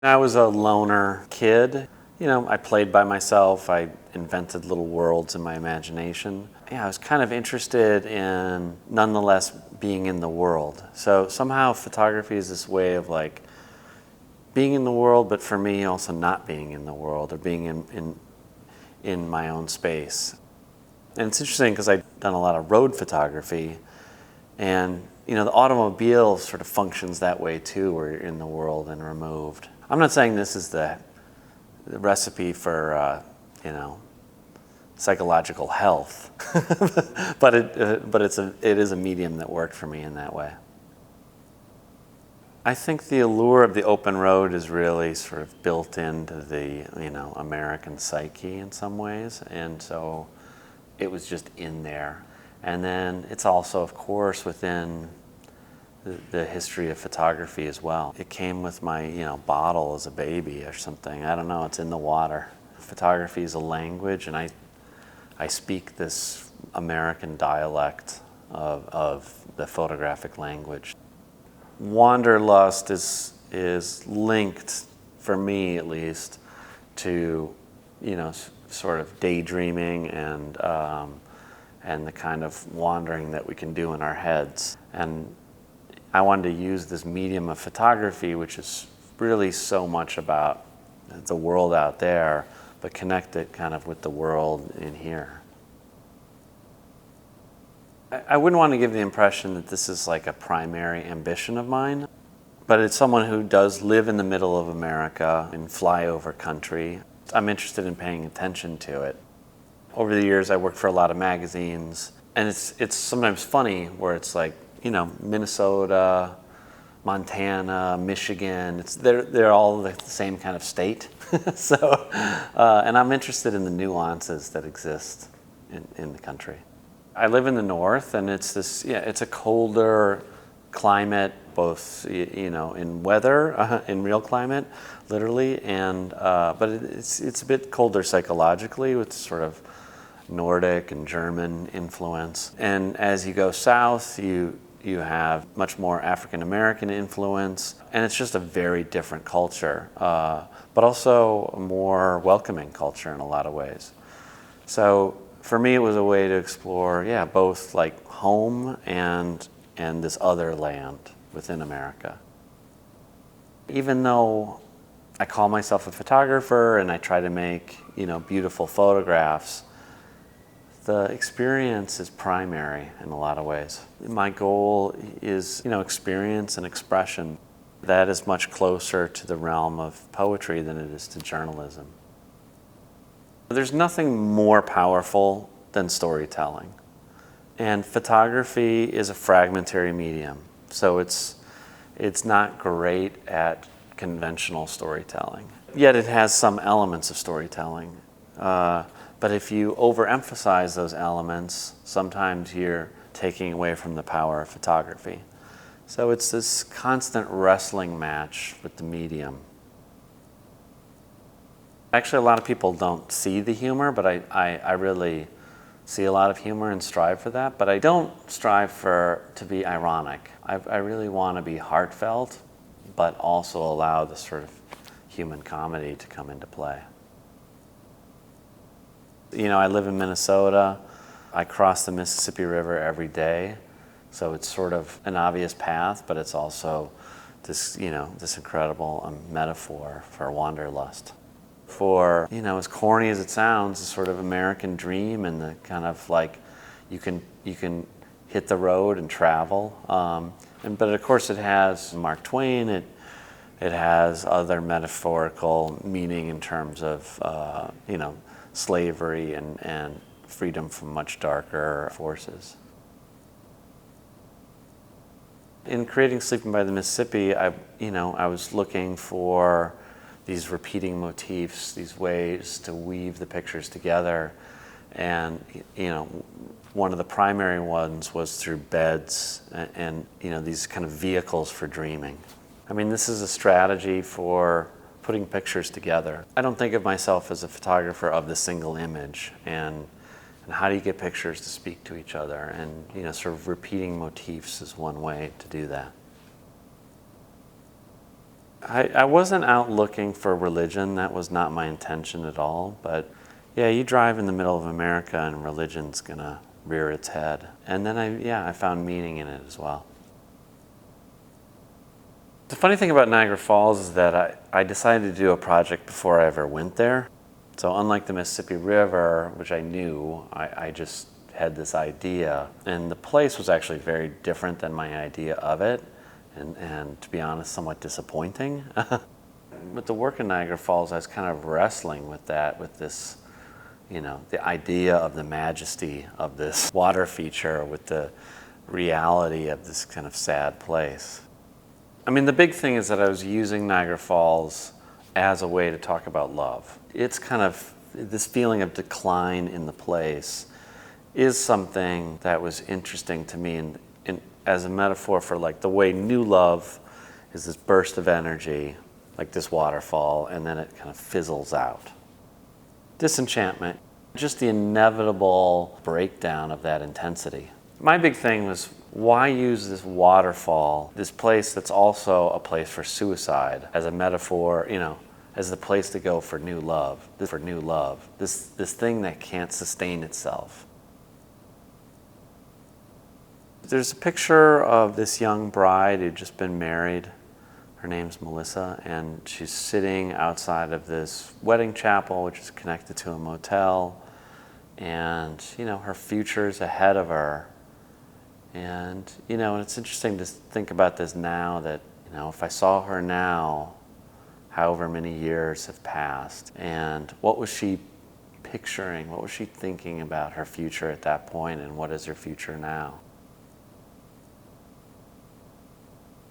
I was a loner kid. I played by myself. I invented little worlds in my imagination. Yeah, I was kind of interested in, nonetheless, being in the world. So somehow photography is this way of like being in the world, but for me also not being in the world, or being in my own space. And it's interesting because I've done a lot of road photography, and the automobile sort of functions that way too, where you're in the world and removed. I'm not saying this is the recipe for psychological health, but it is a medium that worked for me in that way. I think the allure of the open road is really sort of built into the American psyche in some ways, and so it was just in there. And then it's also, of course, within the history of photography as well. It came with my bottle as a baby or something. I don't know, it's in the water. Photography is a language, and I speak this American dialect of the photographic language. Wanderlust is linked, for me at least, to sort of daydreaming and the kind of wandering that we can do in our heads. And I wanted to use this medium of photography, which is really so much about the world out there, but connect it kind of with the world in here. I wouldn't want to give the impression that this is like a primary ambition of mine, but it's someone who does live in the middle of America in flyover country. I'm interested in paying attention to it. Over the years, I worked for a lot of magazines, and it's sometimes funny where it's like, Minnesota, Montana, Michigan. They're all the same kind of state. So, and I'm interested in the nuances that exist in the country. I live in the north, and it's a colder climate, both in weather, in real climate, literally, and but it's a bit colder psychologically with sort of Nordic and German influence. And as you go south, you have much more African American influence, and it's just a very different culture, but also a more welcoming culture in a lot of ways. So for me, it was a way to explore, both like home and this other land within America. Even though I call myself a photographer and I try to make beautiful photographs, the experience is primary in a lot of ways. My goal is, experience and expression. That is much closer to the realm of poetry than it is to journalism. There's nothing more powerful than storytelling. And photography is a fragmentary medium. So it's not great at conventional storytelling. Yet it has some elements of storytelling. But if you overemphasize those elements, sometimes you're taking away from the power of photography. So it's this constant wrestling match with the medium. Actually, a lot of people don't see the humor, but I really see a lot of humor and strive for that. But I don't strive to be ironic. I really want to be heartfelt, but also allow the sort of human comedy to come into play. I live in Minnesota. I cross the Mississippi River every day. So it's sort of an obvious path, but it's also this incredible metaphor for wanderlust. For, as corny as it sounds, a sort of American dream, and the kind of like you can hit the road and travel. But of course it has Mark Twain. It has other metaphorical meaning in terms of slavery and freedom from much darker forces. In creating Sleeping by the Mississippi, I was looking for these repeating motifs, these ways to weave the pictures together. And, one of the primary ones was through beds and these kind of vehicles for dreaming. I mean, this is a strategy for putting pictures together. I don't think of myself as a photographer of the single image, and how do you get pictures to speak to each other? And sort of repeating motifs is one way to do that. I wasn't out looking for religion. That was not my intention at all. But yeah, you drive in the middle of America and religion's gonna rear its head. And then I found meaning in it as well. The funny thing about Niagara Falls is that I decided to do a project before I ever went there. So unlike the Mississippi River, which I knew, I just had this idea. And the place was actually very different than my idea of it. And to be honest, somewhat disappointing. With the work in Niagara Falls, I was kind of wrestling with that, with this, the idea of the majesty of this water feature with the reality of this kind of sad place. I mean, the big thing is that I was using Niagara Falls as a way to talk about love. It's kind of, this feeling of decline in the place is something that was interesting to me as a metaphor for like the way new love is this burst of energy, like this waterfall, and then it kind of fizzles out. Disenchantment, just the inevitable breakdown of that intensity. My big thing was, why use this waterfall, this place that's also a place for suicide, as a metaphor, as the place to go for new love, this thing that can't sustain itself. There's a picture of this young bride who'd just been married. Her name's Melissa, and she's sitting outside of this wedding chapel, which is connected to a motel, and her future's ahead of her. And it's interesting to think about this now, that if I saw her now, however many years have passed, and what was she picturing, what was she thinking about her future at that point, and what is her future now?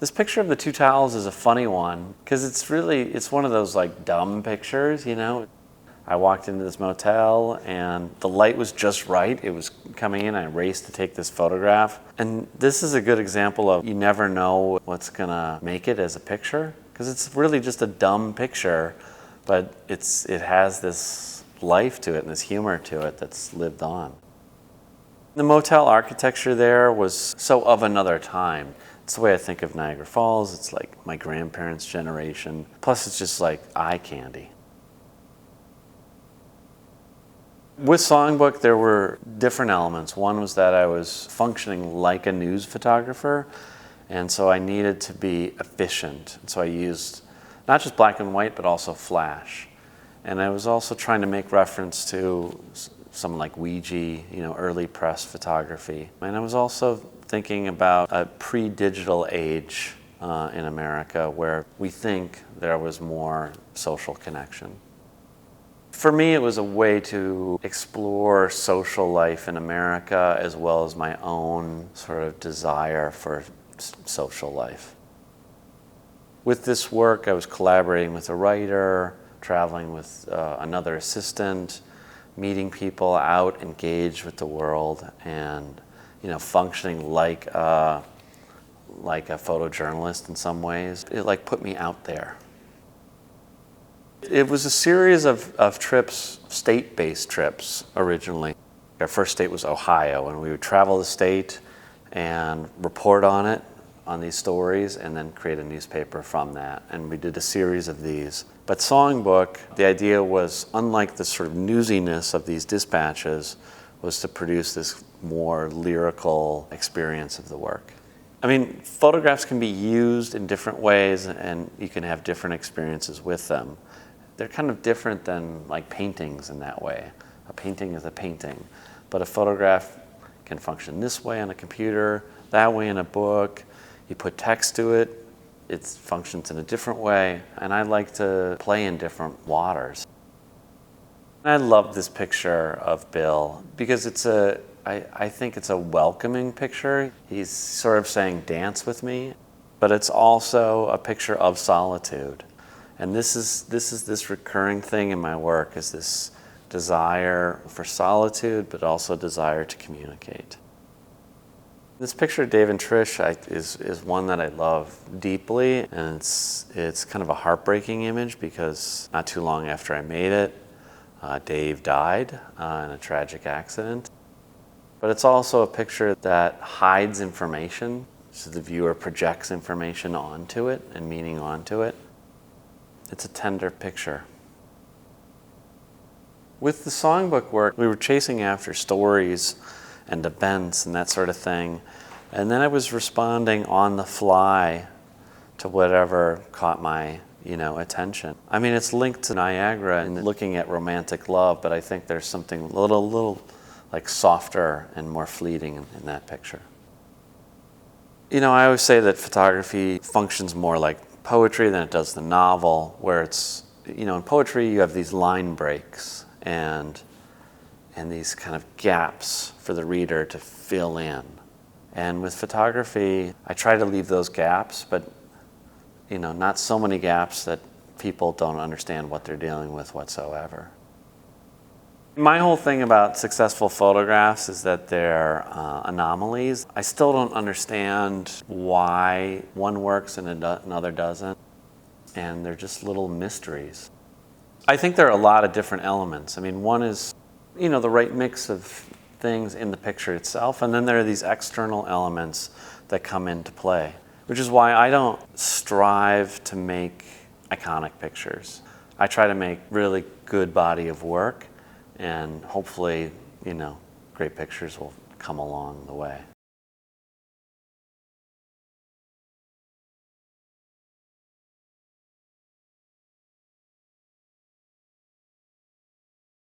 This picture of the two towels is a funny one, because it's one of those like dumb pictures, I walked into this motel and the light was just right. It was coming in. I raced to take this photograph. And this is a good example of, you never know what's gonna make it as a picture, because it's really just a dumb picture, but it has this life to it and this humor to it that's lived on. The motel architecture there was so of another time. It's the way I think of Niagara Falls. It's like my grandparents' generation. Plus it's just like eye candy. With Songbook, there were different elements. One was that I was functioning like a news photographer, and so I needed to be efficient. And so I used not just black and white, but also flash. And I was also trying to make reference to something like Ouija, early press photography. And I was also thinking about a pre-digital age in America where we think there was more social connection. For me, it was a way to explore social life in America as well as my own sort of desire for social life. With this work, I was collaborating with a writer, traveling with another assistant, meeting people out, engaged with the world, and functioning like a photojournalist in some ways. It put me out there. It was a series of trips, state-based trips originally. Our first state was Ohio, and we would travel the state and report on it, on these stories, and then create a newspaper from that. And we did a series of these. But Songbook, the idea was, unlike the sort of newsiness of these dispatches, was to produce this more lyrical experience of the work. I mean, photographs can be used in different ways, and you can have different experiences with them. They're kind of different than like paintings in that way. A painting is a painting, but a photograph can function this way on a computer, that way in a book. You put text to it, it functions in a different way, and I like to play in different waters. I love this picture of Bill because I think it's a welcoming picture. He's sort of saying, dance with me, but it's also a picture of solitude. And this is this recurring thing in my work, is this desire for solitude, but also desire to communicate. This picture of Dave and Trish is one that I love deeply, and it's kind of a heartbreaking image because not too long after I made it, Dave died in a tragic accident. But it's also a picture that hides information, so the viewer projects information onto it and meaning onto it. It's a tender picture. With the songbook work, we were chasing after stories and events and that sort of thing. And then I was responding on the fly to whatever caught my, attention. I mean, it's linked to Niagara and looking at romantic love, but I think there's something a little like softer and more fleeting in that picture. I always say that photography functions more like poetry than it does the novel, where it's, in poetry you have these line breaks and these kind of gaps for the reader to fill in. And with photography, I try to leave those gaps, but not so many gaps that people don't understand what they're dealing with whatsoever. My whole thing about successful photographs is that they're anomalies. I still don't understand why one works and another doesn't, and they're just little mysteries. I think there are a lot of different elements. I mean, one is, the right mix of things in the picture itself, and then there are these external elements that come into play, which is why I don't strive to make iconic pictures. I try to make really good body of work, and hopefully, great pictures will come along the way.